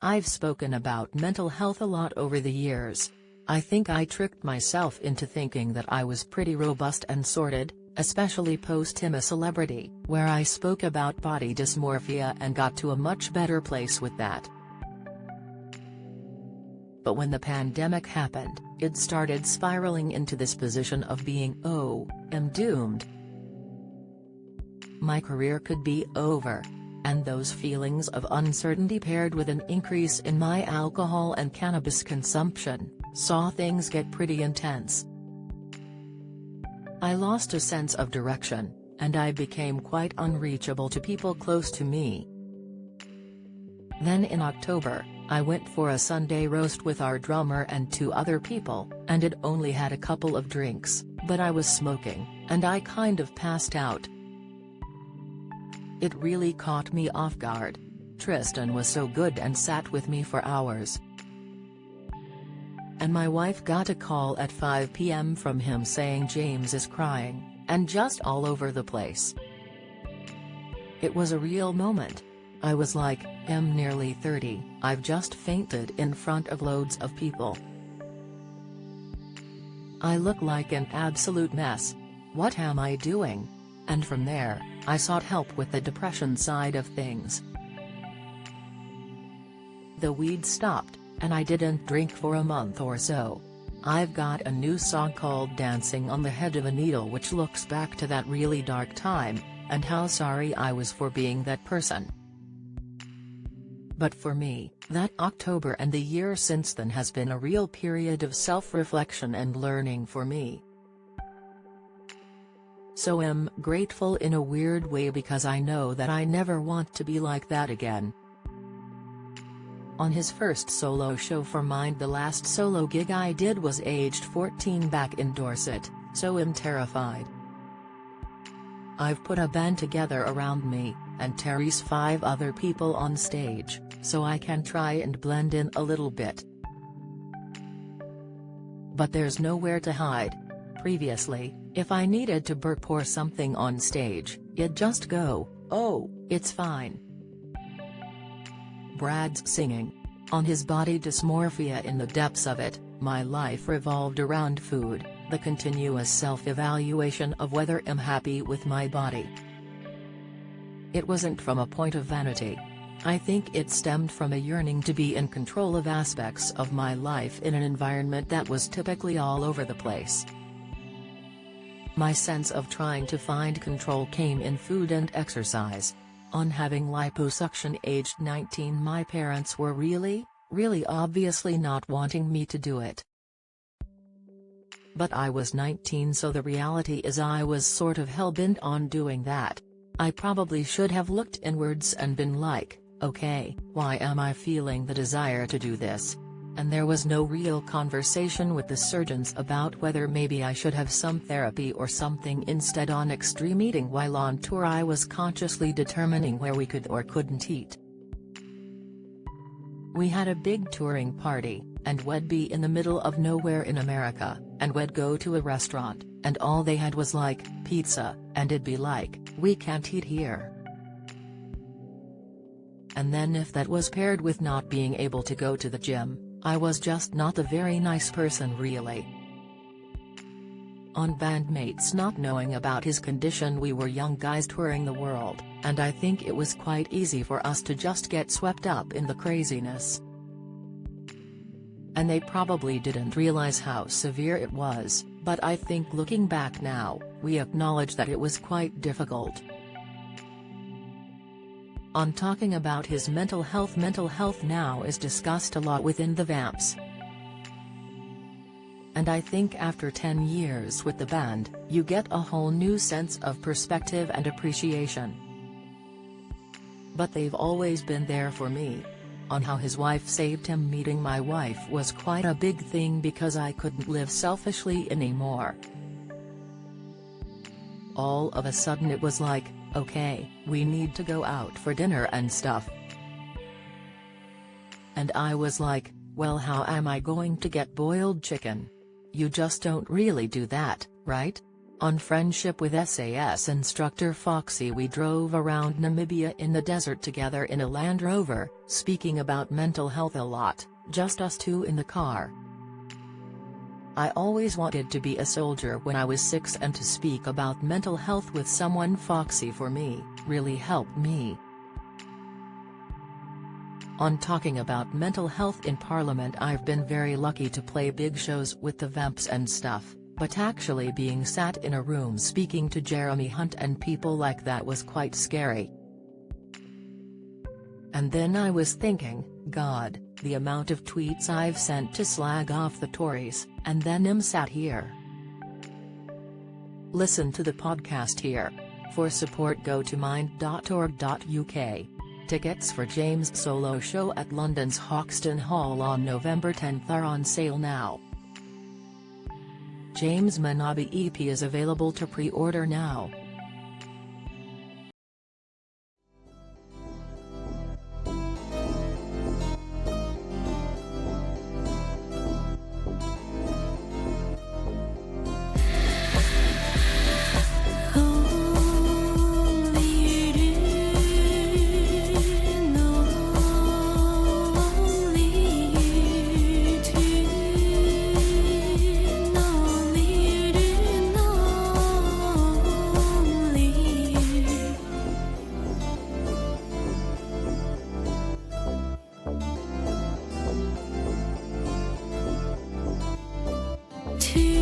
I've spoken about mental health a lot over the years. I think I tricked myself into thinking that I was pretty robust and sorted, especially post I'm a Celebrity, where I spoke about body dysmorphia and got to a much better place with that. But when the pandemic happened, it started spiraling into this position of being, oh, I'm doomed. My career could be over. And those feelings of uncertainty paired with an increase in my alcohol and cannabis consumption, saw things get pretty intense. I lost a sense of direction, and I became quite unreachable to people close to me. Then in October, I went for a Sunday roast with our drummer and 2 other people, and it only had a couple of drinks, but I was smoking, and I kind of passed out. It really caught me off guard. Tristan was so good and sat with me for hours. And my wife got a call at 5 p.m. from him saying James is crying, and just all over the place. It was a real moment. I was like, I'm nearly 30, I've just fainted in front of loads of people. I look like an absolute mess. What am I doing? And from there, I sought help with the depression side of things. The weed stopped, and I didn't drink for a month or so. I've got a new song called Dancing on the Head of a Needle which looks back to that really dark time, and how sorry I was for being that person. But for me, that October and the year since then has been a real period of self-reflection and learning for me. So I'm grateful in a weird way because I know that I never want to be like that again. On his first solo show for Mind, the last solo gig I did was aged 14 back in Dorset, so I'm terrified. I've put a band together around me, and Terry's 5 other people on stage, so I can try and blend in a little bit. But there's nowhere to hide. Previously, if I needed to burp or something on stage, it'd just go, oh, it's fine. Brad's singing. On his body dysmorphia, in the depths of it, my life revolved around food, the continuous self-evaluation of whether I'm happy with my body. It wasn't from a point of vanity. I think it stemmed from a yearning to be in control of aspects of my life in an environment that was typically all over the place. My sense of trying to find control came in food and exercise. On having liposuction aged 19, my parents were really obviously not wanting me to do it. But I was 19, so the reality is I was sort of hell-bent on doing that. I probably should have looked inwards and been like, okay, why am I feeling the desire to do this? And there was no real conversation with the surgeons about whether maybe I should have some therapy or something instead. On extreme eating while on tour, I was consciously determining where we could or couldn't eat. We had a big touring party, and we'd be in the middle of nowhere in America, and we'd go to a restaurant, and all they had was like, pizza, and it'd be like, we can't eat here. And then if that was paired with not being able to go to the gym, I was just not a very nice person really. On bandmates not knowing about his condition, we were young guys touring the world, and I think it was quite easy for us to just get swept up in the craziness. And they probably didn't realize how severe it was, but I think looking back now, we acknowledge that it was quite difficult. On talking about his mental health now is discussed a lot within the Vamps. And I think after 10 years with the band, you get a whole new sense of perspective and appreciation. But they've always been there for me. On how his wife saved him, meeting my wife was quite a big thing because I couldn't live selfishly anymore. All of a sudden it was like, okay, we need to go out for dinner and stuff. And I was like, well, how am I going to get boiled chicken? You just don't really do that, right? On friendship with SAS instructor Foxy, we drove around Namibia in the desert together in a Land Rover, speaking about mental health a lot, just us two in the car. I always wanted to be a soldier when I was 6, and to speak about mental health with someone Foxy for me, really helped me. On talking about mental health in Parliament, I've been very lucky to play big shows with the Vamps and stuff. But actually being sat in a room speaking to Jeremy Hunt and people like that was quite scary. And then I was thinking, God, the amount of tweets I've sent to slag off the Tories, and then I'm sat here. Listen to the podcast here. For support go to mind.org.uk. Tickets for James' solo show at London's Hoxton Hall on November 10 are on sale now. James' Manabi EP is available to pre-order now. To